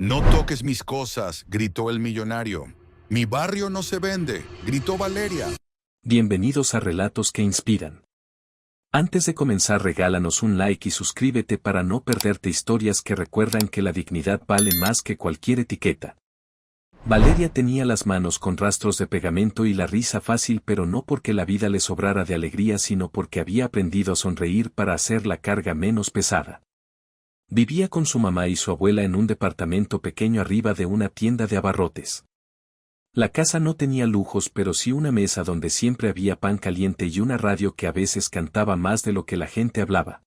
No toques mis cosas, gritó el millonario. Mi barrio no se vende, gritó Valeria. Bienvenidos a Relatos que Inspiran. Antes de comenzar, regálanos un like y suscríbete para no perderte historias que recuerdan que la dignidad vale más que cualquier etiqueta. Valeria tenía las manos con rastros de pegamento y la risa fácil, pero no porque la vida le sobrara de alegría, sino porque había aprendido a sonreír para hacer la carga menos pesada. Vivía con su mamá y su abuela en un departamento pequeño arriba de una tienda de abarrotes. La casa no tenía lujos, pero sí una mesa donde siempre había pan caliente y una radio que a veces cantaba más de lo que la gente hablaba.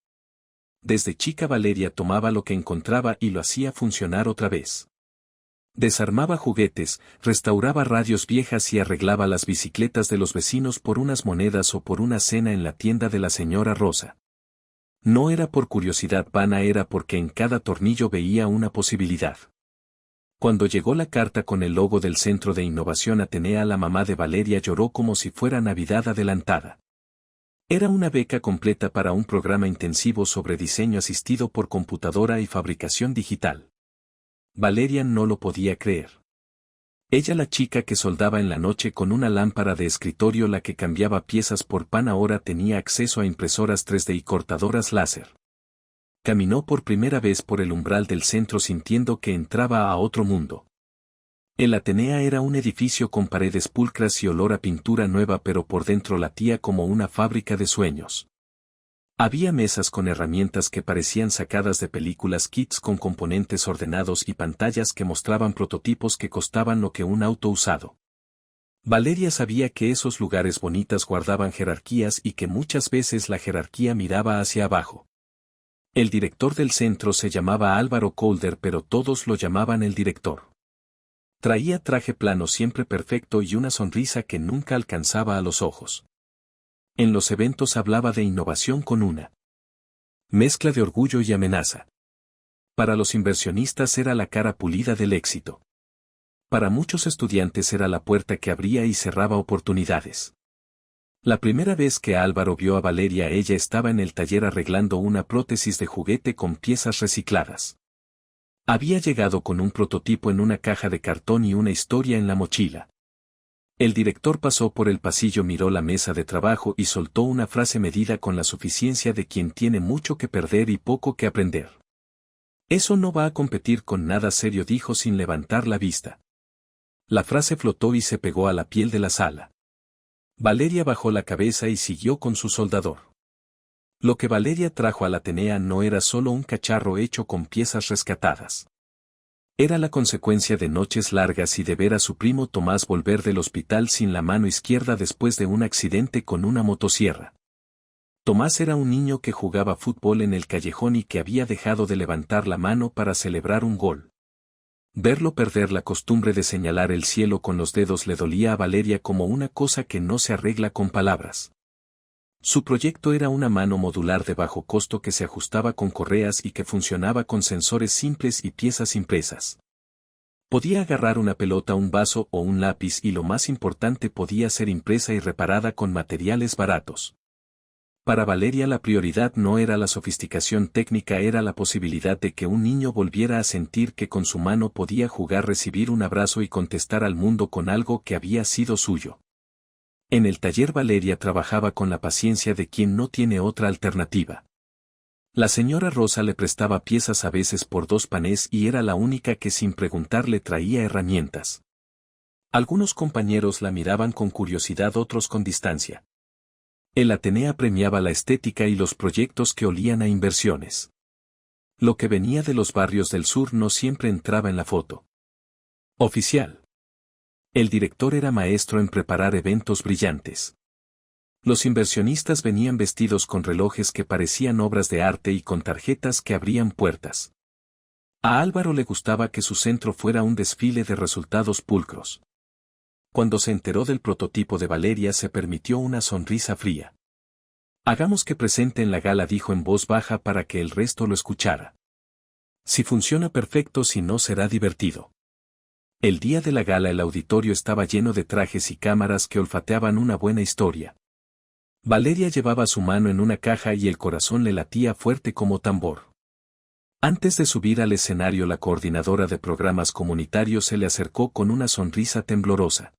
Desde chica Valeria tomaba lo que encontraba y lo hacía funcionar otra vez. Desarmaba juguetes, restauraba radios viejas y arreglaba las bicicletas de los vecinos por unas monedas o por una cena en la tienda de la señora Rosa. No era por curiosidad vana, era porque en cada tornillo veía una posibilidad. Cuando llegó la carta con el logo del Centro de Innovación Atenea, la mamá de Valeria lloró como si fuera Navidad adelantada. Era una beca completa para un programa intensivo sobre diseño asistido por computadora y fabricación digital. Valeria no lo podía creer. Ella, la chica que soldaba en la noche con una lámpara de escritorio, la que cambiaba piezas por pan, ahora tenía acceso a impresoras 3D y cortadoras láser. Caminó por primera vez por el umbral del centro sintiendo que entraba a otro mundo. El Atenea era un edificio con paredes pulcras y olor a pintura nueva, pero por dentro latía como una fábrica de sueños. Había mesas con herramientas que parecían sacadas de películas, kits con componentes ordenados y pantallas que mostraban prototipos que costaban lo que un auto usado. Valeria sabía que esos lugares bonitos guardaban jerarquías y que muchas veces la jerarquía miraba hacia abajo. El director del centro se llamaba Álvaro Colder, pero todos lo llamaban el director. Traía traje plano siempre perfecto y una sonrisa que nunca alcanzaba a los ojos. En los eventos hablaba de innovación con una mezcla de orgullo y amenaza. Para los inversionistas era la cara pulida del éxito. Para muchos estudiantes era la puerta que abría y cerraba oportunidades. La primera vez que Álvaro vio a Valeria, ella estaba en el taller arreglando una prótesis de juguete con piezas recicladas. Había llegado con un prototipo en una caja de cartón y una historia en la mochila. El director pasó por el pasillo, miró la mesa de trabajo y soltó una frase medida con la suficiencia de quien tiene mucho que perder y poco que aprender. Eso no va a competir con nada serio, dijo sin levantar la vista. La frase flotó y se pegó a la piel de la sala. Valeria bajó la cabeza y siguió con su soldador. Lo que Valeria trajo al Atenea no era solo un cacharro hecho con piezas rescatadas. Era la consecuencia de noches largas y de ver a su primo Tomás volver del hospital sin la mano izquierda después de un accidente con una motosierra. Tomás era un niño que jugaba fútbol en el callejón y que había dejado de levantar la mano para celebrar un gol. Verlo perder la costumbre de señalar el cielo con los dedos le dolía a Valeria como una cosa que no se arregla con palabras. Su proyecto era una mano modular de bajo costo que se ajustaba con correas y que funcionaba con sensores simples y piezas impresas. Podía agarrar una pelota, un vaso o un lápiz y, lo más importante, podía ser impresa y reparada con materiales baratos. Para Valeria la prioridad no era la sofisticación técnica, era la posibilidad de que un niño volviera a sentir que con su mano podía jugar, recibir un abrazo y contestar al mundo con algo que había sido suyo. En el taller Valeria trabajaba con la paciencia de quien no tiene otra alternativa. La señora Rosa le prestaba piezas a veces por 2 panes y era la única que sin preguntar le traía herramientas. Algunos compañeros la miraban con curiosidad, otros con distancia. El Atenea premiaba la estética y los proyectos que olían a inversiones. Lo que venía de los barrios del sur no siempre entraba en la foto oficial. El director era maestro en preparar eventos brillantes. Los inversionistas venían vestidos con relojes que parecían obras de arte y con tarjetas que abrían puertas. A Álvaro le gustaba que su centro fuera un desfile de resultados pulcros. Cuando se enteró del prototipo de Valeria se permitió una sonrisa fría. Hagamos que presente en la gala, dijo en voz baja para que el resto lo escuchara. Si funciona perfecto, si no será divertido. El día de la gala el auditorio estaba lleno de trajes y cámaras que olfateaban una buena historia. Valeria llevaba su mano en una caja y el corazón le latía fuerte como tambor. Antes de subir al escenario, la coordinadora de programas comunitarios se le acercó con una sonrisa temblorosa.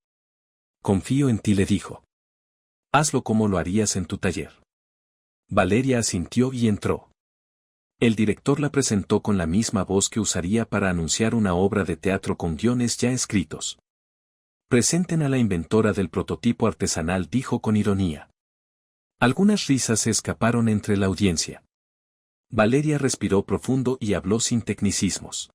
Confío en ti, le dijo. Hazlo como lo harías en tu taller. Valeria asintió y entró. El director la presentó con la misma voz que usaría para anunciar una obra de teatro con guiones ya escritos. Presenten a la inventora del prototipo artesanal, dijo con ironía. Algunas risas se escaparon entre la audiencia. Valeria respiró profundo y habló sin tecnicismos.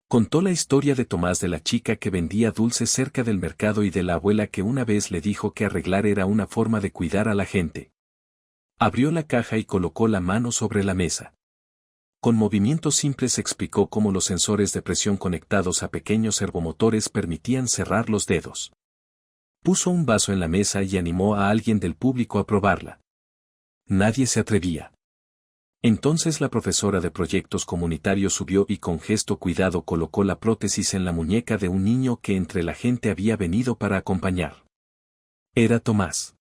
Contó la historia de Tomás, de la chica que vendía dulces cerca del mercado y de la abuela que una vez le dijo que arreglar era una forma de cuidar a la gente. Abrió la caja y colocó la mano sobre la mesa. Con movimientos simples explicó cómo los sensores de presión conectados a pequeños servomotores permitían cerrar los dedos. Puso un vaso en la mesa y animó a alguien del público a probarla. Nadie se atrevía. Entonces la profesora de proyectos comunitarios subió y con gesto cuidado colocó la prótesis en la muñeca de un niño que entre la gente había venido para acompañar. Era Tomás.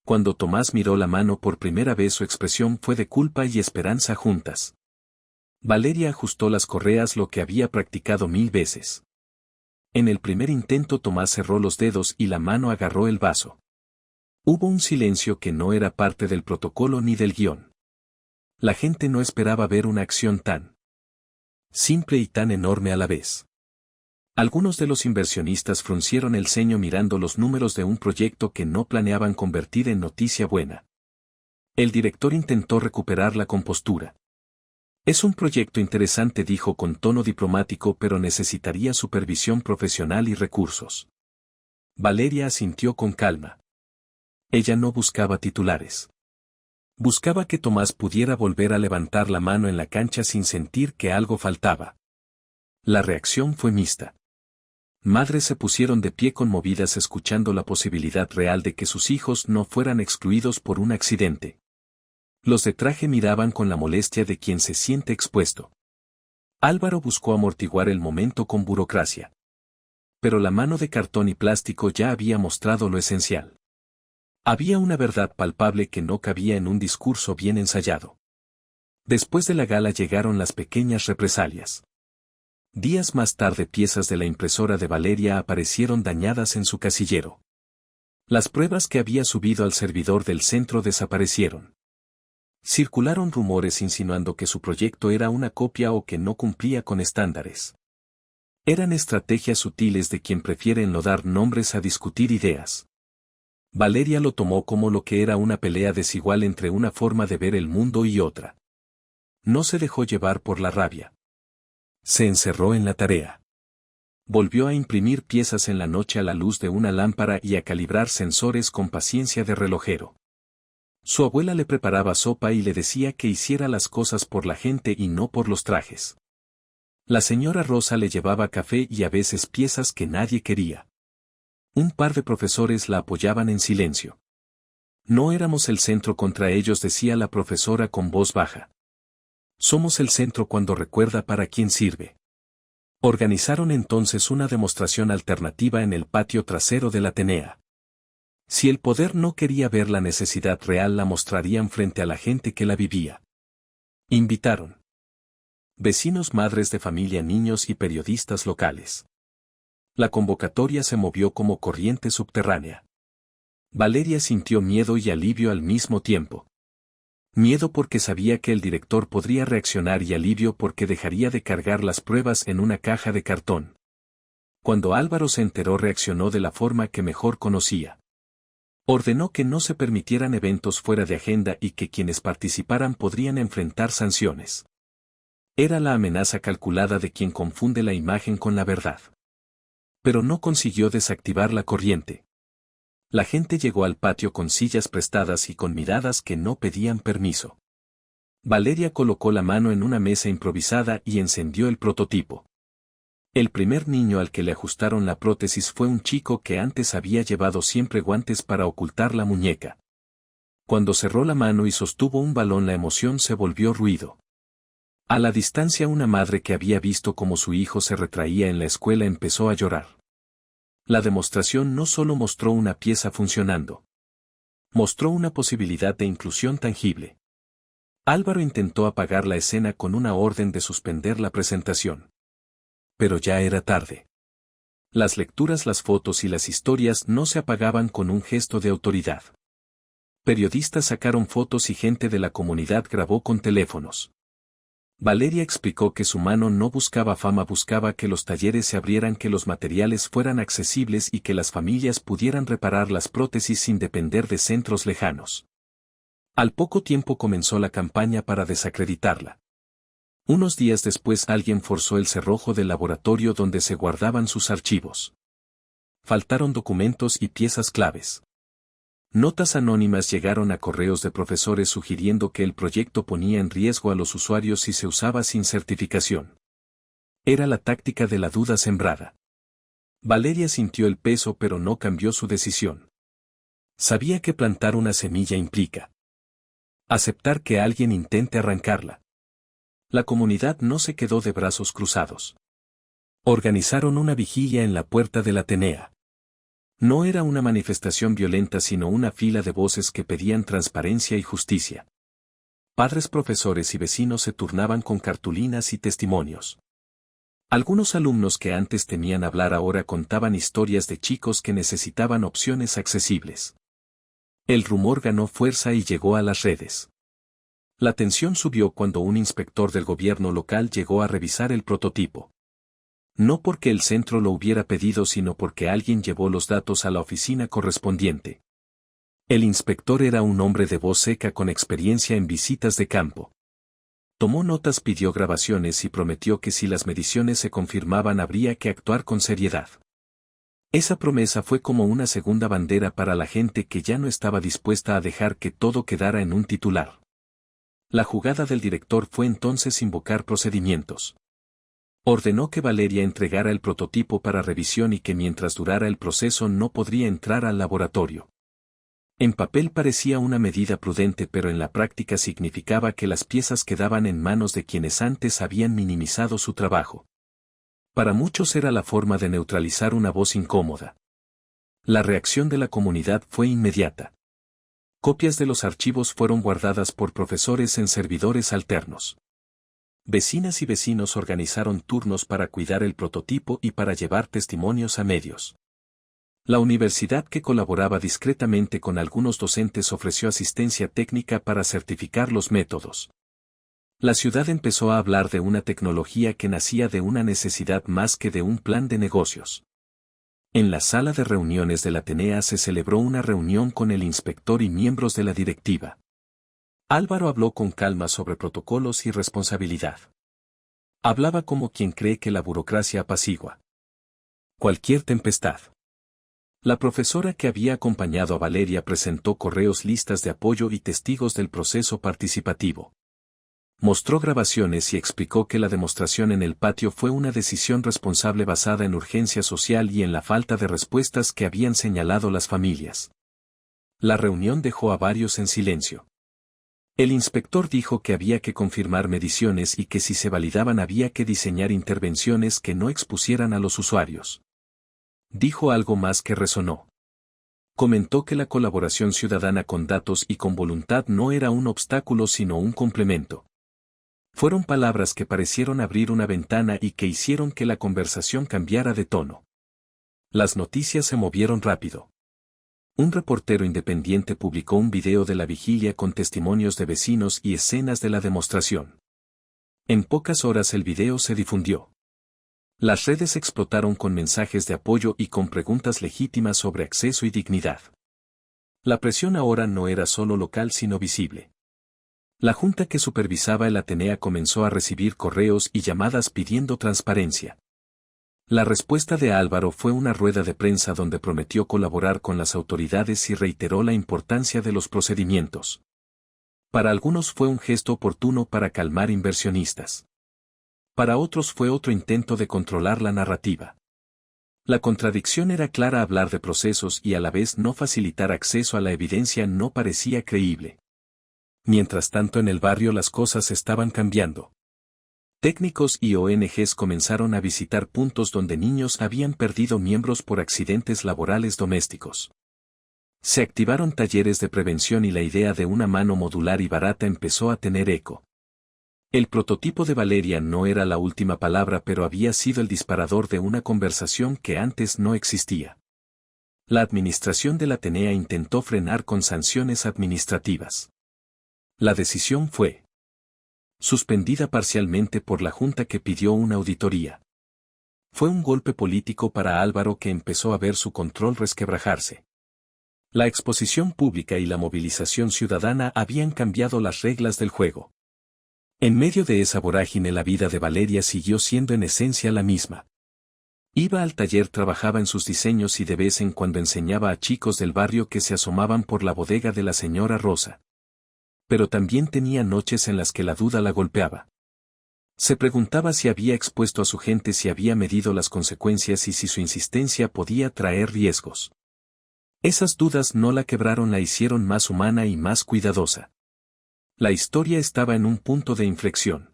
Cuando Tomás miró la mano por primera vez, su expresión fue de culpa y esperanza juntas. Valeria ajustó las correas, lo que había practicado 1000 veces. En el primer intento Tomás cerró los dedos y la mano agarró el vaso. Hubo un silencio que no era parte del protocolo ni del guión. La gente no esperaba ver una acción tan simple y tan enorme a la vez. Algunos de los inversionistas fruncieron el ceño mirando los números de un proyecto que no planeaban convertir en noticia buena. El director intentó recuperar la compostura. Es un proyecto interesante, dijo con tono diplomático, pero necesitaría supervisión profesional y recursos. Valeria asintió con calma. Ella no buscaba titulares. Buscaba que Tomás pudiera volver a levantar la mano en la cancha sin sentir que algo faltaba. La reacción fue mixta. Madres se pusieron de pie conmovidas escuchando la posibilidad real de que sus hijos no fueran excluidos por un accidente. Los de traje miraban con la molestia de quien se siente expuesto. Álvaro buscó amortiguar el momento con burocracia. Pero la mano de cartón y plástico ya había mostrado lo esencial. Había una verdad palpable que no cabía en un discurso bien ensayado. Después de la gala llegaron las pequeñas represalias. Días más tarde, piezas de la impresora de Valeria aparecieron dañadas en su casillero. Las pruebas que había subido al servidor del centro desaparecieron. Circularon rumores insinuando que su proyecto era una copia o que no cumplía con estándares. Eran estrategias sutiles de quien prefiere enlodar nombres a discutir ideas. Valeria lo tomó como lo que era, una pelea desigual entre una forma de ver el mundo y otra. No se dejó llevar por la rabia. Se encerró en la tarea. Volvió a imprimir piezas en la noche a la luz de una lámpara y a calibrar sensores con paciencia de relojero. Su abuela le preparaba sopa y le decía que hiciera las cosas por la gente y no por los trajes. La señora Rosa le llevaba café y a veces piezas que nadie quería. Un par de profesores la apoyaban en silencio. No éramos el centro contra ellos, decía la profesora con voz baja. Somos el centro cuando recuerda para quién sirve. Organizaron entonces una demostración alternativa en el patio trasero de la Atenea. Si el poder no quería ver la necesidad real, la mostrarían frente a la gente que la vivía. Invitaron vecinos, madres de familia, niños y periodistas locales. La convocatoria se movió como corriente subterránea. Valeria sintió miedo y alivio al mismo tiempo. Miedo porque sabía que el director podría reaccionar y alivio porque dejaría de cargar las pruebas en una caja de cartón. Cuando Álvaro se enteró, reaccionó de la forma que mejor conocía. Ordenó que no se permitieran eventos fuera de agenda y que quienes participaran podrían enfrentar sanciones. Era la amenaza calculada de quien confunde la imagen con la verdad. Pero no consiguió desactivar la corriente. La gente llegó al patio con sillas prestadas y con miradas que no pedían permiso. Valeria colocó la mano en una mesa improvisada y encendió el prototipo. El primer niño al que le ajustaron la prótesis fue un chico que antes había llevado siempre guantes para ocultar la muñeca. Cuando cerró la mano y sostuvo un balón, la emoción se volvió ruido. A la distancia, una madre que había visto cómo su hijo se retraía en la escuela empezó a llorar. La demostración no solo mostró una pieza funcionando. Mostró una posibilidad de inclusión tangible. Álvaro intentó apagar la escena con una orden de suspender la presentación. Pero ya era tarde. Las lecturas, las fotos y las historias no se apagaban con un gesto de autoridad. Periodistas sacaron fotos y gente de la comunidad grabó con teléfonos. Valeria explicó que su mano no buscaba fama, buscaba que los talleres se abrieran, que los materiales fueran accesibles y que las familias pudieran reparar las prótesis sin depender de centros lejanos. Al poco tiempo comenzó la campaña para desacreditarla. Unos días después alguien forzó el cerrojo del laboratorio donde se guardaban sus archivos. Faltaron documentos y piezas claves. Notas anónimas llegaron a correos de profesores sugiriendo que el proyecto ponía en riesgo a los usuarios si se usaba sin certificación. Era la táctica de la duda sembrada. Valeria sintió el peso pero no cambió su decisión. Sabía que plantar una semilla implica aceptar que alguien intente arrancarla. La comunidad no se quedó de brazos cruzados. Organizaron una vigilia en la puerta del Atenea. No era una manifestación violenta sino una fila de voces que pedían transparencia y justicia. Padres, profesores y vecinos se turnaban con cartulinas y testimonios. Algunos alumnos que antes temían hablar ahora contaban historias de chicos que necesitaban opciones accesibles. El rumor ganó fuerza y llegó a las redes. La tensión subió cuando un inspector del gobierno local llegó a revisar el prototipo. No porque el centro lo hubiera pedido sino porque alguien llevó los datos a la oficina correspondiente. El inspector era un hombre de voz seca con experiencia en visitas de campo. Tomó notas, pidió grabaciones y prometió que si las mediciones se confirmaban habría que actuar con seriedad. Esa promesa fue como una segunda bandera para la gente que ya no estaba dispuesta a dejar que todo quedara en un titular. La jugada del director fue entonces invocar procedimientos. Ordenó que Valeria entregara el prototipo para revisión y que mientras durara el proceso no podría entrar al laboratorio. En papel parecía una medida prudente pero en la práctica significaba que las piezas quedaban en manos de quienes antes habían minimizado su trabajo. Para muchos era la forma de neutralizar una voz incómoda. La reacción de la comunidad fue inmediata. Copias de los archivos fueron guardadas por profesores en servidores alternos. Vecinas y vecinos organizaron turnos para cuidar el prototipo y para llevar testimonios a medios. La universidad, que colaboraba discretamente con algunos docentes, ofreció asistencia técnica para certificar los métodos. La ciudad empezó a hablar de una tecnología que nacía de una necesidad más que de un plan de negocios. En la sala de reuniones del Atenea se celebró una reunión con el inspector y miembros de la directiva. Álvaro habló con calma sobre protocolos y responsabilidad. Hablaba como quien cree que la burocracia apacigua cualquier tempestad. La profesora que había acompañado a Valeria presentó correos, listas de apoyo y testigos del proceso participativo. Mostró grabaciones y explicó que la demostración en el patio fue una decisión responsable basada en urgencia social y en la falta de respuestas que habían señalado las familias. La reunión dejó a varios en silencio. El inspector dijo que había que confirmar mediciones y que si se validaban había que diseñar intervenciones que no expusieran a los usuarios. Dijo algo más que resonó. Comentó que la colaboración ciudadana con datos y con voluntad no era un obstáculo sino un complemento. Fueron palabras que parecieron abrir una ventana y que hicieron que la conversación cambiara de tono. Las noticias se movieron rápido. Un reportero independiente publicó un video de la vigilia con testimonios de vecinos y escenas de la demostración. En pocas horas el video se difundió. Las redes explotaron con mensajes de apoyo y con preguntas legítimas sobre acceso y dignidad. La presión ahora no era solo local sino visible. La junta que supervisaba el Atenea comenzó a recibir correos y llamadas pidiendo transparencia. La respuesta de Álvaro fue una rueda de prensa donde prometió colaborar con las autoridades y reiteró la importancia de los procedimientos. Para algunos fue un gesto oportuno para calmar inversionistas. Para otros fue otro intento de controlar la narrativa. La contradicción era clara: hablar de procesos y a la vez no facilitar acceso a la evidencia no parecía creíble. Mientras tanto, en el barrio las cosas estaban cambiando. Técnicos y ONGs comenzaron a visitar puntos donde niños habían perdido miembros por accidentes laborales domésticos. Se activaron talleres de prevención y la idea de una mano modular y barata empezó a tener eco. El prototipo de Valeria no era la última palabra, pero había sido el disparador de una conversación que antes no existía. La administración del Atenea intentó frenar con sanciones administrativas. La decisión fue suspendida parcialmente por la Junta, que pidió una auditoría. Fue un golpe político para Álvaro, que empezó a ver su control resquebrajarse. La exposición pública y la movilización ciudadana habían cambiado las reglas del juego. En medio de esa vorágine, la vida de Valeria siguió siendo en esencia la misma. Iba al taller, trabajaba en sus diseños y de vez en cuando enseñaba a chicos del barrio que se asomaban por la bodega de la señora Rosa. Pero también tenía noches en las que la duda la golpeaba. Se preguntaba si había expuesto a su gente, si había medido las consecuencias y si su insistencia podía traer riesgos. Esas dudas no la quebraron, la hicieron más humana y más cuidadosa. La historia estaba en un punto de inflexión.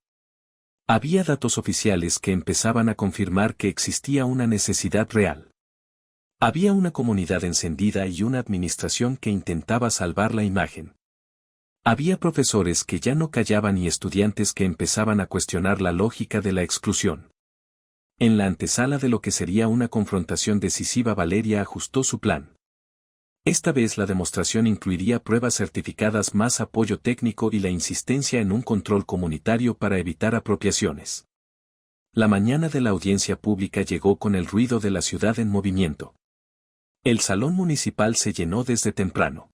Había datos oficiales que empezaban a confirmar que existía una necesidad real. Había una comunidad encendida y una administración que intentaba salvar la imagen. Había profesores que ya no callaban y estudiantes que empezaban a cuestionar la lógica de la exclusión. En la antesala de lo que sería una confrontación decisiva, Valeria ajustó su plan. Esta vez la demostración incluiría pruebas certificadas, más apoyo técnico y la insistencia en un control comunitario para evitar apropiaciones. La mañana de la audiencia pública llegó con el ruido de la ciudad en movimiento. El salón municipal se llenó desde temprano.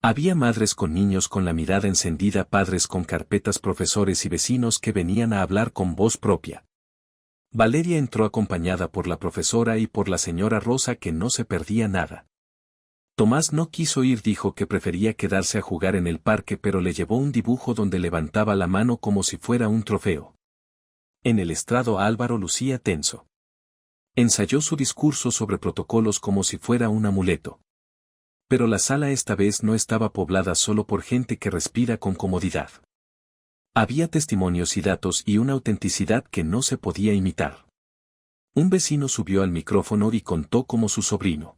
Había madres con niños con la mirada encendida, padres con carpetas, profesores y vecinos que venían a hablar con voz propia. Valeria entró acompañada por la profesora y por la señora Rosa, que no se perdía nada. Tomás no quiso ir, dijo que prefería quedarse a jugar en el parque, pero le llevó un dibujo donde levantaba la mano como si fuera un trofeo. En el estrado, Álvaro lucía tenso. Ensayó su discurso sobre protocolos como si fuera un amuleto. Pero la sala esta vez no estaba poblada solo por gente que respira con comodidad. Había testimonios y datos y una autenticidad que no se podía imitar. Un vecino subió al micrófono y contó cómo su sobrino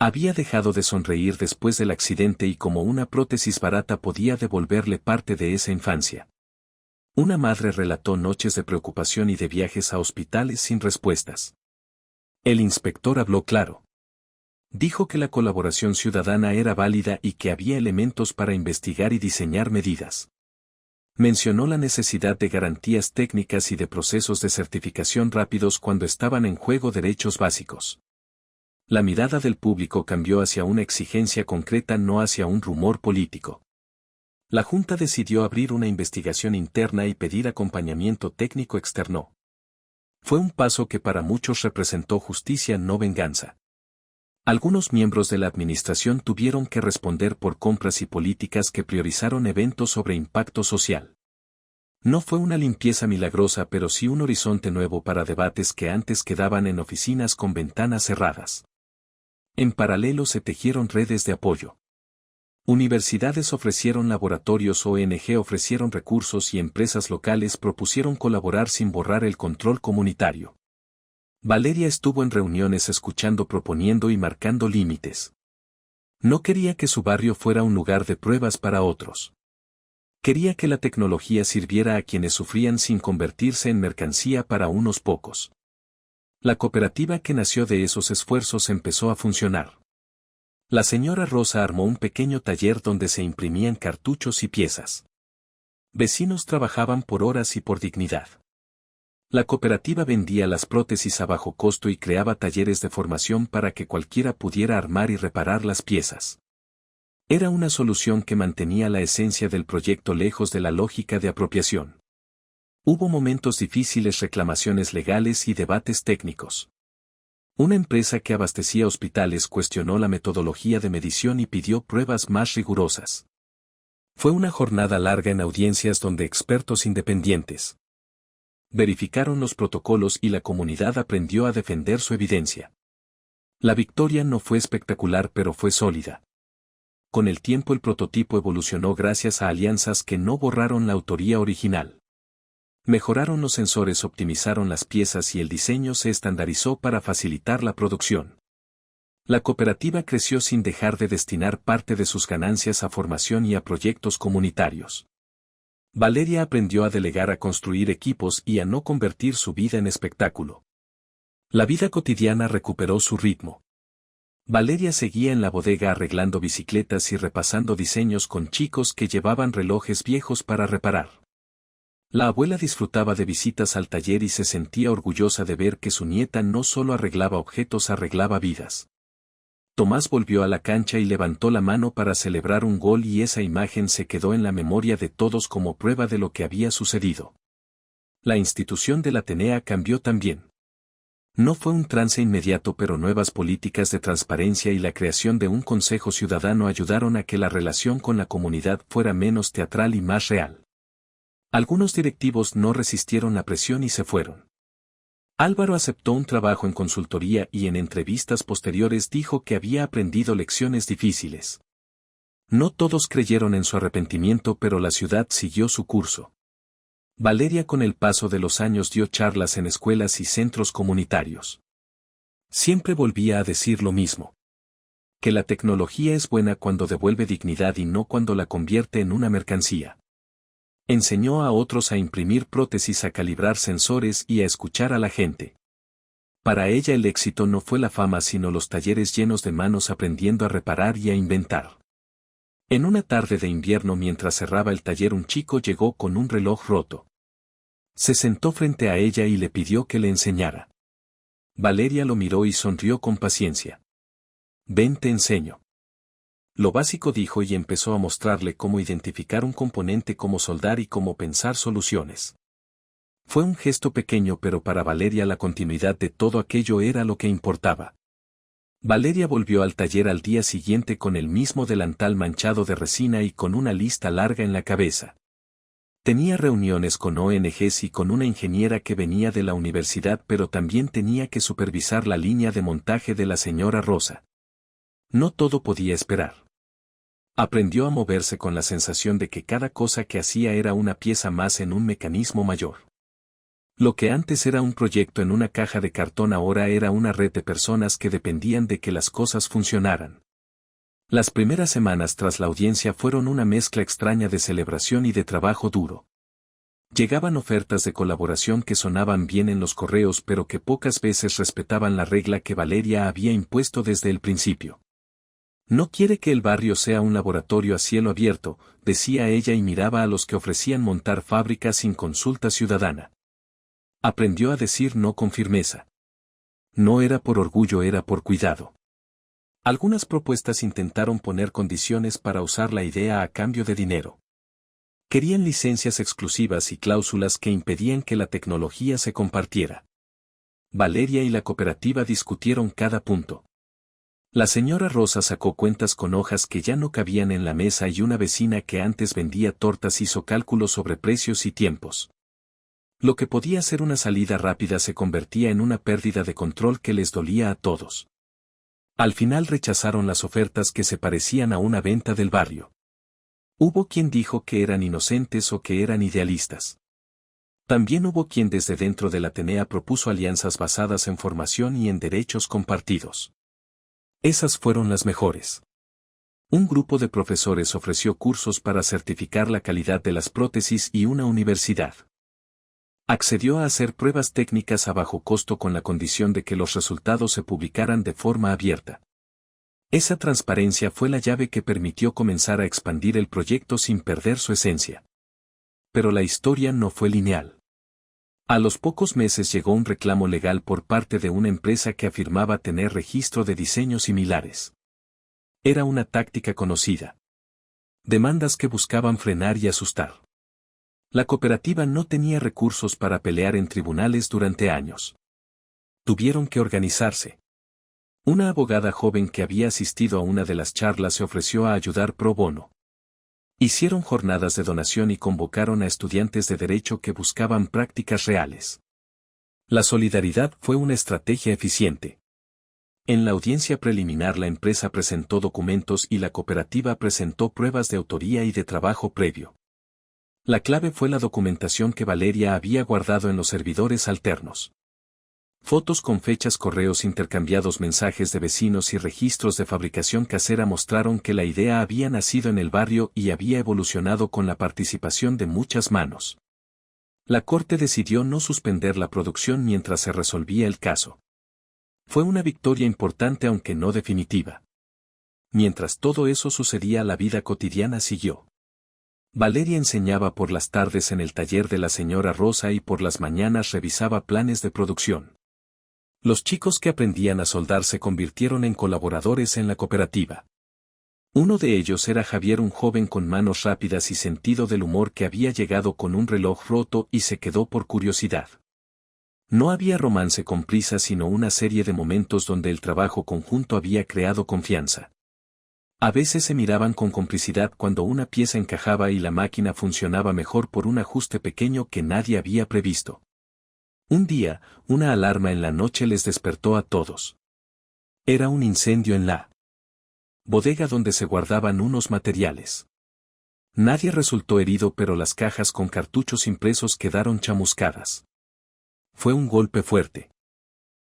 había dejado de sonreír después del accidente y cómo una prótesis barata podía devolverle parte de esa infancia. Una madre relató noches de preocupación y de viajes a hospitales sin respuestas. El inspector habló claro. Dijo que la colaboración ciudadana era válida y que había elementos para investigar y diseñar medidas. Mencionó la necesidad de garantías técnicas y de procesos de certificación rápidos cuando estaban en juego derechos básicos. La mirada del público cambió hacia una exigencia concreta, no hacia un rumor político. La Junta decidió abrir una investigación interna y pedir acompañamiento técnico externo. Fue un paso que para muchos representó justicia, no venganza. Algunos miembros de la administración tuvieron que responder por compras y políticas que priorizaron eventos sobre impacto social. No fue una limpieza milagrosa, pero sí un horizonte nuevo para debates que antes quedaban en oficinas con ventanas cerradas. En paralelo se tejieron redes de apoyo. Universidades ofrecieron laboratorios, ONG ofrecieron recursos y empresas locales propusieron colaborar sin borrar el control comunitario. Valeria estuvo en reuniones escuchando, proponiendo y marcando límites. No quería que su barrio fuera un lugar de pruebas para otros. Quería que la tecnología sirviera a quienes sufrían sin convertirse en mercancía para unos pocos. La cooperativa que nació de esos esfuerzos empezó a funcionar. La señora Rosa armó un pequeño taller donde se imprimían cartuchos y piezas. Vecinos trabajaban por horas y por dignidad. La cooperativa vendía las prótesis a bajo costo y creaba talleres de formación para que cualquiera pudiera armar y reparar las piezas. Era una solución que mantenía la esencia del proyecto lejos de la lógica de apropiación. Hubo momentos difíciles, reclamaciones legales y debates técnicos. Una empresa que abastecía hospitales cuestionó la metodología de medición y pidió pruebas más rigurosas. Fue una jornada larga en audiencias donde expertos independientes verificaron los protocolos y la comunidad aprendió a defender su evidencia. La victoria no fue espectacular, pero fue sólida. Con el tiempo el prototipo evolucionó gracias a alianzas que no borraron la autoría original. Mejoraron los sensores, optimizaron las piezas y el diseño se estandarizó para facilitar la producción. La cooperativa creció sin dejar de destinar parte de sus ganancias a formación y a proyectos comunitarios. Valeria aprendió a delegar, a construir equipos y a no convertir su vida en espectáculo. La vida cotidiana recuperó su ritmo. Valeria seguía en la bodega arreglando bicicletas y repasando diseños con chicos que llevaban relojes viejos para reparar. La abuela disfrutaba de visitas al taller y se sentía orgullosa de ver que su nieta no solo arreglaba objetos, arreglaba vidas. Tomás volvió a la cancha y levantó la mano para celebrar un gol, y esa imagen se quedó en la memoria de todos como prueba de lo que había sucedido. La institución del Atenea cambió también. No fue un trance inmediato, pero nuevas políticas de transparencia y la creación de un consejo ciudadano ayudaron a que la relación con la comunidad fuera menos teatral y más real. Algunos directivos no resistieron la presión y se fueron. Álvaro aceptó un trabajo en consultoría y en entrevistas posteriores dijo que había aprendido lecciones difíciles. No todos creyeron en su arrepentimiento, pero la ciudad siguió su curso. Valeria, con el paso de los años, dio charlas en escuelas y centros comunitarios. Siempre volvía a decir lo mismo: que la tecnología es buena cuando devuelve dignidad y no cuando la convierte en una mercancía. Enseñó a otros a imprimir prótesis, a calibrar sensores y a escuchar a la gente. Para ella el éxito no fue la fama, sino los talleres llenos de manos aprendiendo a reparar y a inventar. En una tarde de invierno, mientras cerraba el taller, un chico llegó con un reloj roto. Se sentó frente a ella y le pidió que le enseñara. Valeria lo miró y sonrió con paciencia. «Ven, te enseño». Lo básico, dijo, y empezó a mostrarle cómo identificar un componente, cómo soldar y cómo pensar soluciones. Fue un gesto pequeño, pero para Valeria la continuidad de todo aquello era lo que importaba. Valeria volvió al taller al día siguiente con el mismo delantal manchado de resina y con una lista larga en la cabeza. Tenía reuniones con ONGs y con una ingeniera que venía de la universidad, pero también tenía que supervisar la línea de montaje de la señora Rosa. No todo podía esperar. Aprendió a moverse con la sensación de que cada cosa que hacía era una pieza más en un mecanismo mayor. Lo que antes era un proyecto en una caja de cartón ahora era una red de personas que dependían de que las cosas funcionaran. Las primeras semanas tras la audiencia fueron una mezcla extraña de celebración y de trabajo duro. Llegaban ofertas de colaboración que sonaban bien en los correos, pero que pocas veces respetaban la regla que Valeria había impuesto desde el principio. «No quiere que el barrio sea un laboratorio a cielo abierto», decía ella, y miraba a los que ofrecían montar fábricas sin consulta ciudadana. Aprendió a decir no con firmeza. No era por orgullo, era por cuidado. Algunas propuestas intentaron poner condiciones para usar la idea a cambio de dinero. Querían licencias exclusivas y cláusulas que impedían que la tecnología se compartiera. Valeria y la cooperativa discutieron cada punto. La señora Rosa sacó cuentas con hojas que ya no cabían en la mesa, y una vecina que antes vendía tortas hizo cálculos sobre precios y tiempos. Lo que podía ser una salida rápida se convertía en una pérdida de control que les dolía a todos. Al final rechazaron las ofertas que se parecían a una venta del barrio. Hubo quien dijo que eran inocentes o que eran idealistas. También hubo quien desde dentro del Atenea propuso alianzas basadas en formación y en derechos compartidos. Esas fueron las mejores. Un grupo de profesores ofreció cursos para certificar la calidad de las prótesis y una universidad accedió a hacer pruebas técnicas a bajo costo con la condición de que los resultados se publicaran de forma abierta. Esa transparencia fue la llave que permitió comenzar a expandir el proyecto sin perder su esencia. Pero la historia no fue lineal. A los pocos meses llegó un reclamo legal por parte de una empresa que afirmaba tener registro de diseños similares. Era una táctica conocida. Demandas que buscaban frenar y asustar. La cooperativa no tenía recursos para pelear en tribunales durante años. Tuvieron que organizarse. Una abogada joven que había asistido a una de las charlas se ofreció a ayudar pro bono. Hicieron jornadas de donación y convocaron a estudiantes de derecho que buscaban prácticas reales. La solidaridad fue una estrategia eficiente. En la audiencia preliminar la empresa presentó documentos y la cooperativa presentó pruebas de autoría y de trabajo previo. La clave fue la documentación que Valeria había guardado en los servidores alternos. Fotos con fechas, correos intercambiados, mensajes de vecinos y registros de fabricación casera mostraron que la idea había nacido en el barrio y había evolucionado con la participación de muchas manos. La corte decidió no suspender la producción mientras se resolvía el caso. Fue una victoria importante aunque no definitiva. Mientras todo eso sucedía, la vida cotidiana siguió. Valeria enseñaba por las tardes en el taller de la señora Rosa y por las mañanas revisaba planes de producción. Los chicos que aprendían a soldar se convirtieron en colaboradores en la cooperativa. Uno de ellos era Javier, un joven con manos rápidas y sentido del humor que había llegado con un reloj roto y se quedó por curiosidad. No había romance con prisa, sino una serie de momentos donde el trabajo conjunto había creado confianza. A veces se miraban con complicidad cuando una pieza encajaba y la máquina funcionaba mejor por un ajuste pequeño que nadie había previsto. Un día, una alarma en la noche les despertó a todos. Era un incendio en la bodega donde se guardaban unos materiales. Nadie resultó herido, pero las cajas con cartuchos impresos quedaron chamuscadas. Fue un golpe fuerte.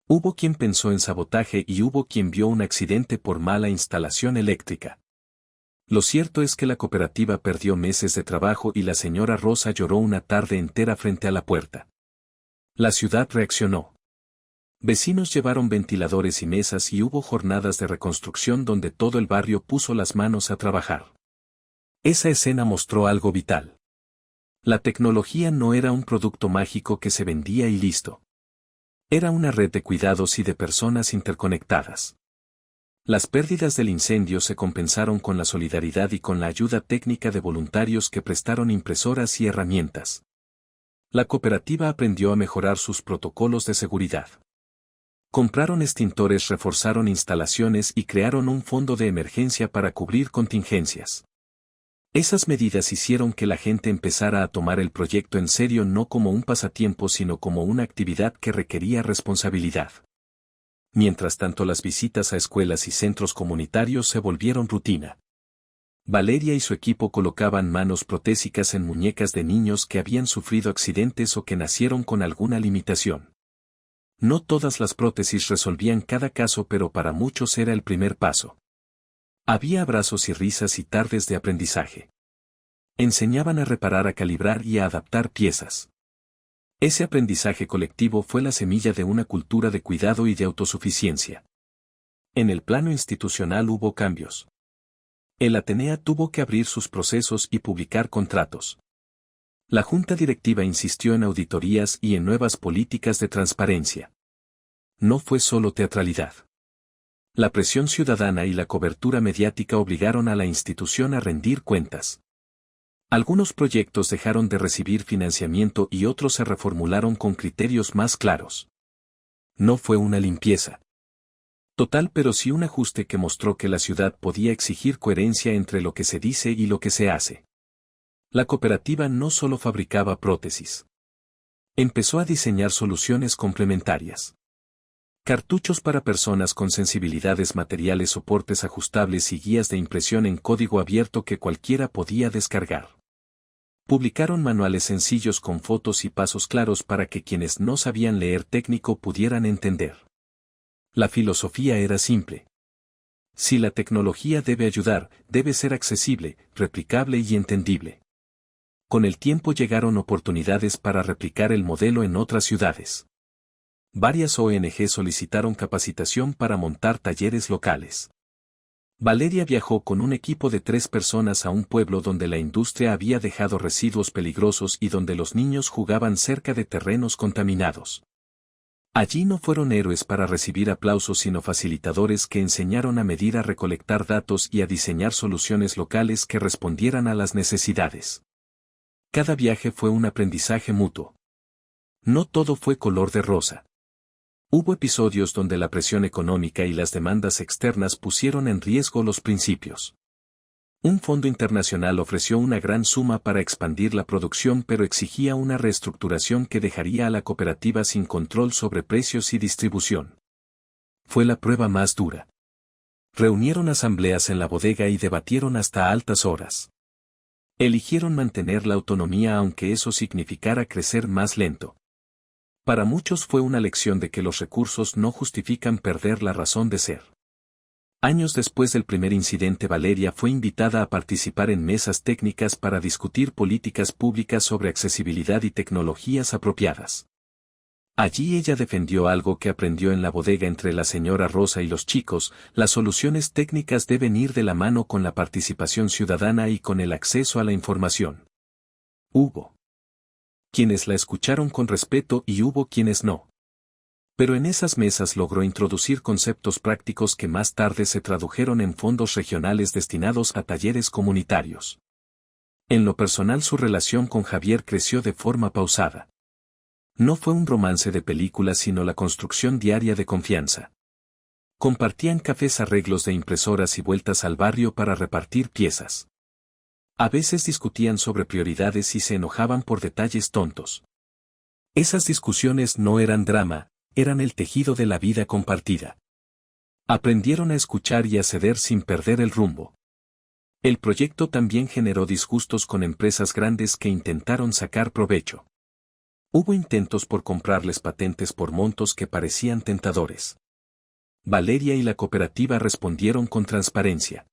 Hubo quien pensó en sabotaje y hubo quien vio un accidente por mala instalación eléctrica. Lo cierto es que la cooperativa perdió meses de trabajo y la señora Rosa lloró una tarde entera frente a la puerta. La ciudad reaccionó. Vecinos llevaron ventiladores y mesas y hubo jornadas de reconstrucción donde todo el barrio puso las manos a trabajar. Esa escena mostró algo vital. La tecnología no era un producto mágico que se vendía y listo. Era una red de cuidados y de personas interconectadas. Las pérdidas del incendio se compensaron con la solidaridad y con la ayuda técnica de voluntarios que prestaron impresoras y herramientas. La cooperativa aprendió a mejorar sus protocolos de seguridad. Compraron extintores, reforzaron instalaciones y crearon un fondo de emergencia para cubrir contingencias. Esas medidas hicieron que la gente empezara a tomar el proyecto en serio, no como un pasatiempo sino como una actividad que requería responsabilidad. Mientras tanto, las visitas a escuelas y centros comunitarios se volvieron rutina. Valeria y su equipo colocaban manos protésicas en muñecas de niños que habían sufrido accidentes o que nacieron con alguna limitación. No todas las prótesis resolvían cada caso, pero para muchos era el primer paso. Había abrazos y risas y tardes de aprendizaje. Enseñaban a reparar, a calibrar y a adaptar piezas. Ese aprendizaje colectivo fue la semilla de una cultura de cuidado y de autosuficiencia. En el plano institucional hubo cambios. El Atenea tuvo que abrir sus procesos y publicar contratos. La junta directiva insistió en auditorías y en nuevas políticas de transparencia. No fue solo teatralidad. La presión ciudadana y la cobertura mediática obligaron a la institución a rendir cuentas. Algunos proyectos dejaron de recibir financiamiento y otros se reformularon con criterios más claros. No fue una limpieza total, pero sí un ajuste que mostró que la ciudad podía exigir coherencia entre lo que se dice y lo que se hace. La cooperativa no solo fabricaba prótesis. Empezó a diseñar soluciones complementarias. Cartuchos para personas con sensibilidades materiales, soportes ajustables y guías de impresión en código abierto que cualquiera podía descargar. Publicaron manuales sencillos con fotos y pasos claros para que quienes no sabían leer técnico pudieran entender. La filosofía era simple. Si la tecnología debe ayudar, debe ser accesible, replicable y entendible. Con el tiempo llegaron oportunidades para replicar el modelo en otras ciudades. Varias ONG solicitaron capacitación para montar talleres locales. Valeria viajó con un equipo de 3 personas a un pueblo donde la industria había dejado residuos peligrosos y donde los niños jugaban cerca de terrenos contaminados. Allí no fueron héroes para recibir aplausos sino facilitadores que enseñaron a medir, a recolectar datos y a diseñar soluciones locales que respondieran a las necesidades. Cada viaje fue un aprendizaje mutuo. No todo fue color de rosa. Hubo episodios donde la presión económica y las demandas externas pusieron en riesgo los principios. Un fondo internacional ofreció una gran suma para expandir la producción, pero exigía una reestructuración que dejaría a la cooperativa sin control sobre precios y distribución. Fue la prueba más dura. Reunieron asambleas en la bodega y debatieron hasta altas horas. Eligieron mantener la autonomía aunque eso significara crecer más lento. Para muchos fue una lección de que los recursos no justifican perder la razón de ser. Años después del primer incidente, Valeria fue invitada a participar en mesas técnicas para discutir políticas públicas sobre accesibilidad y tecnologías apropiadas. Allí ella defendió algo que aprendió en la bodega entre la señora Rosa y los chicos: las soluciones técnicas deben ir de la mano con la participación ciudadana y con el acceso a la información. Hubo quienes la escucharon con respeto y hubo quienes no. Pero en esas mesas logró introducir conceptos prácticos que más tarde se tradujeron en fondos regionales destinados a talleres comunitarios. En lo personal, su relación con Javier creció de forma pausada. No fue un romance de película, sino la construcción diaria de confianza. Compartían cafés, arreglos de impresoras y vueltas al barrio para repartir piezas. A veces discutían sobre prioridades y se enojaban por detalles tontos. Esas discusiones no eran drama, eran el tejido de la vida compartida. Aprendieron a escuchar y a ceder sin perder el rumbo. El proyecto también generó disgustos con empresas grandes que intentaron sacar provecho. Hubo intentos por comprarles patentes por montos que parecían tentadores. Valeria y la cooperativa respondieron con transparencia.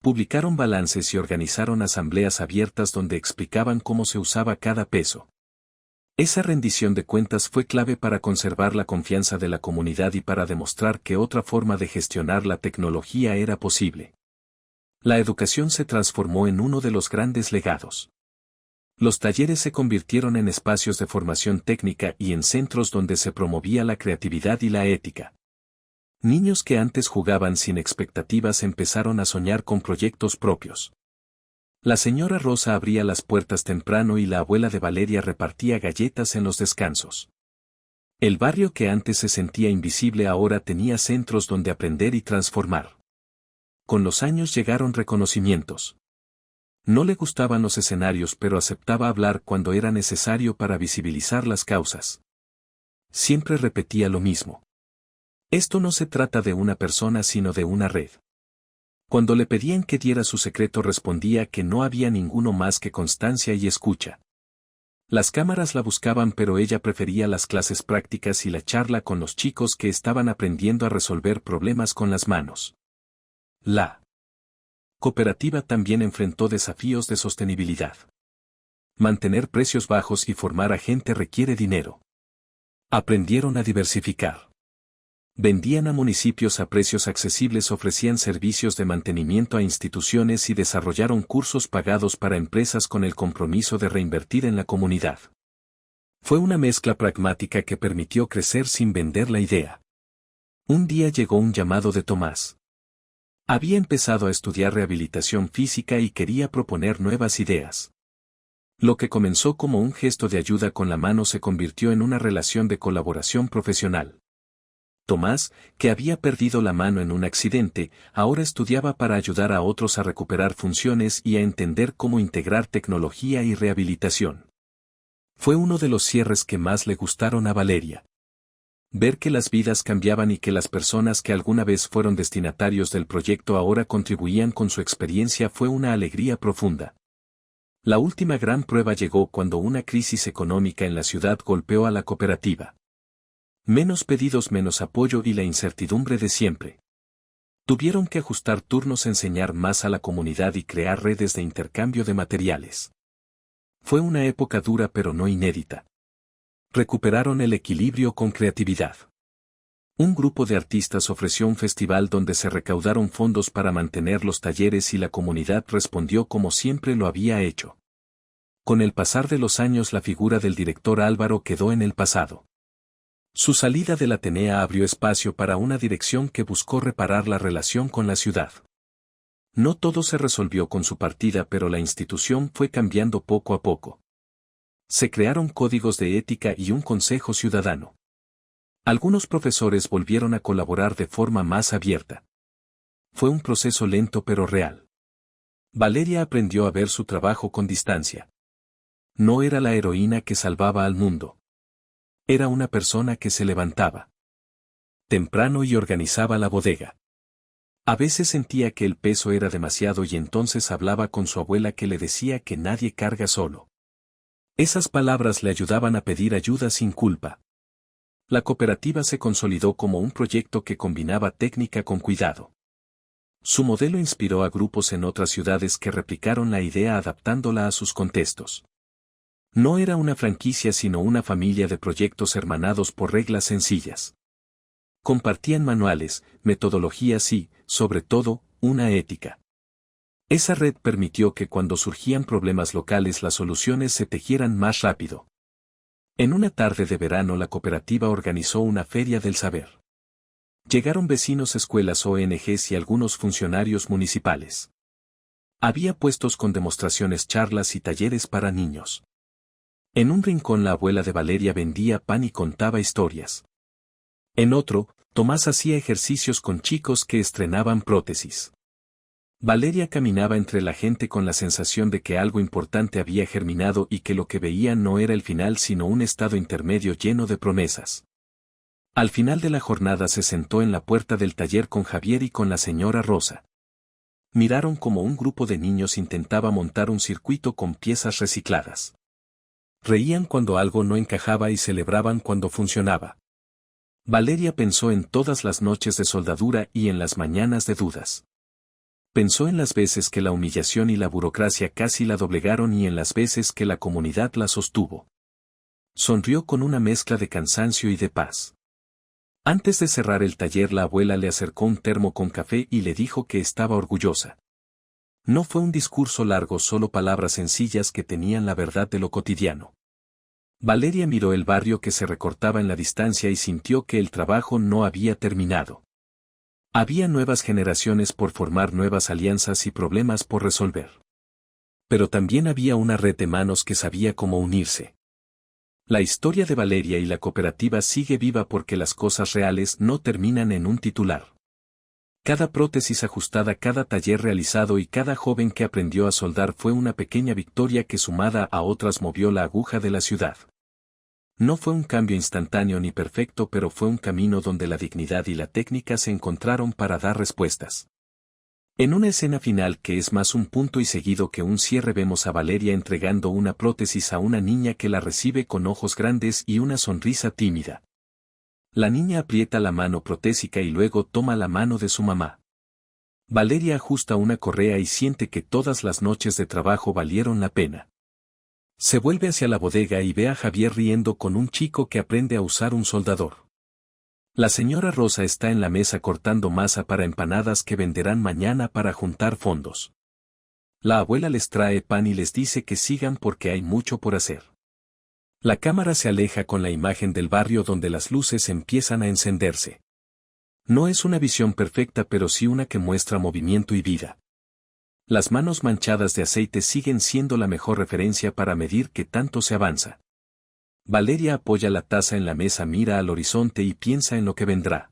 Publicaron balances y organizaron asambleas abiertas donde explicaban cómo se usaba cada peso. Esa rendición de cuentas fue clave para conservar la confianza de la comunidad y para demostrar que otra forma de gestionar la tecnología era posible. La educación se transformó en uno de los grandes legados. Los talleres se convirtieron en espacios de formación técnica y en centros donde se promovía la creatividad y la ética. Niños que antes jugaban sin expectativas empezaron a soñar con proyectos propios. La señora Rosa abría las puertas temprano y la abuela de Valeria repartía galletas en los descansos. El barrio que antes se sentía invisible ahora tenía centros donde aprender y transformar. Con los años llegaron reconocimientos. No le gustaban los escenarios, pero aceptaba hablar cuando era necesario para visibilizar las causas. Siempre repetía lo mismo: esto no se trata de una persona sino de una red. Cuando le pedían que diera su secreto, respondía que no había ninguno más que constancia y escucha. Las cámaras la buscaban, pero ella prefería las clases prácticas y la charla con los chicos que estaban aprendiendo a resolver problemas con las manos. La cooperativa también enfrentó desafíos de sostenibilidad. Mantener precios bajos y formar a gente requiere dinero. Aprendieron a diversificar. Vendían a municipios a precios accesibles, ofrecían servicios de mantenimiento a instituciones y desarrollaron cursos pagados para empresas con el compromiso de reinvertir en la comunidad. Fue una mezcla pragmática que permitió crecer sin vender la idea. Un día llegó un llamado de Tomás. Había empezado a estudiar rehabilitación física y quería proponer nuevas ideas. Lo que comenzó como un gesto de ayuda con la mano se convirtió en una relación de colaboración profesional. Tomás, que había perdido la mano en un accidente, ahora estudiaba para ayudar a otros a recuperar funciones y a entender cómo integrar tecnología y rehabilitación. Fue uno de los cierres que más le gustaron a Valeria. Ver que las vidas cambiaban y que las personas que alguna vez fueron destinatarios del proyecto ahora contribuían con su experiencia fue una alegría profunda. La última gran prueba llegó cuando una crisis económica en la ciudad golpeó a la cooperativa. Menos pedidos, menos apoyo y la incertidumbre de siempre. Tuvieron que ajustar turnos, enseñar más a la comunidad y crear redes de intercambio de materiales. Fue una época dura pero no inédita. Recuperaron el equilibrio con creatividad. Un grupo de artistas ofreció un festival donde se recaudaron fondos para mantener los talleres y la comunidad respondió como siempre lo había hecho. Con el pasar de los años, la figura del director Álvaro quedó en el pasado. Su salida del Atenea abrió espacio para una dirección que buscó reparar la relación con la ciudad. No todo se resolvió con su partida, pero la institución fue cambiando poco a poco. Se crearon códigos de ética y un consejo ciudadano. Algunos profesores volvieron a colaborar de forma más abierta. Fue un proceso lento pero real. Valeria aprendió a ver su trabajo con distancia. No era la heroína que salvaba al mundo. Era una persona que se levantaba temprano y organizaba la bodega. A veces sentía que el peso era demasiado y entonces hablaba con su abuela, que le decía que nadie carga solo. Esas palabras le ayudaban a pedir ayuda sin culpa. La cooperativa se consolidó como un proyecto que combinaba técnica con cuidado. Su modelo inspiró a grupos en otras ciudades que replicaron la idea adaptándola a sus contextos. No era una franquicia sino una familia de proyectos hermanados por reglas sencillas. Compartían manuales, metodologías y, sobre todo, una ética. Esa red permitió que cuando surgían problemas locales las soluciones se tejieran más rápido. En una tarde de verano la cooperativa organizó una feria del saber. Llegaron vecinos, escuelas, ONGs y algunos funcionarios municipales. Había puestos con demostraciones, charlas y talleres para niños. En un rincón la abuela de Valeria vendía pan y contaba historias. En otro, Tomás hacía ejercicios con chicos que estrenaban prótesis. Valeria caminaba entre la gente con la sensación de que algo importante había germinado y que lo que veían no era el final sino un estado intermedio lleno de promesas. Al final de la jornada se sentó en la puerta del taller con Javier y con la señora Rosa. Miraron como un grupo de niños intentaba montar un circuito con piezas recicladas. Reían cuando algo no encajaba y celebraban cuando funcionaba. Valeria pensó en todas las noches de soldadura y en las mañanas de dudas. Pensó en las veces que la humillación y la burocracia casi la doblegaron y en las veces que la comunidad la sostuvo. Sonrió con una mezcla de cansancio y de paz. Antes de cerrar el taller la abuela le acercó un termo con café y le dijo que estaba orgullosa. No fue un discurso largo, solo palabras sencillas que tenían la verdad de lo cotidiano. Valeria miró el barrio que se recortaba en la distancia y sintió que el trabajo no había terminado. Había nuevas generaciones por formar, nuevas alianzas y problemas por resolver. Pero también había una red de manos que sabía cómo unirse. La historia de Valeria y la cooperativa sigue viva porque las cosas reales no terminan en un titular. Cada prótesis ajustada, cada taller realizado y cada joven que aprendió a soldar fue una pequeña victoria que sumada a otras movió la aguja de la ciudad. No fue un cambio instantáneo ni perfecto, pero fue un camino donde la dignidad y la técnica se encontraron para dar respuestas. En una escena final que es más un punto y seguido que un cierre vemos a Valeria entregando una prótesis a una niña que la recibe con ojos grandes y una sonrisa tímida. La niña aprieta la mano protésica y luego toma la mano de su mamá. Valeria ajusta una correa y siente que todas las noches de trabajo valieron la pena. Se vuelve hacia la bodega y ve a Javier riendo con un chico que aprende a usar un soldador. La señora Rosa está en la mesa cortando masa para empanadas que venderán mañana para juntar fondos. La abuela les trae pan y les dice que sigan porque hay mucho por hacer. La cámara se aleja con la imagen del barrio donde las luces empiezan a encenderse. No es una visión perfecta, pero sí una que muestra movimiento y vida. Las manos manchadas de aceite siguen siendo la mejor referencia para medir qué tanto se avanza. Valeria apoya la taza en la mesa, mira al horizonte y piensa en lo que vendrá.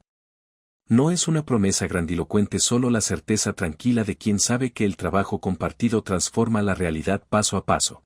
No es una promesa grandilocuente, solo la certeza tranquila de quien sabe que el trabajo compartido transforma la realidad paso a paso.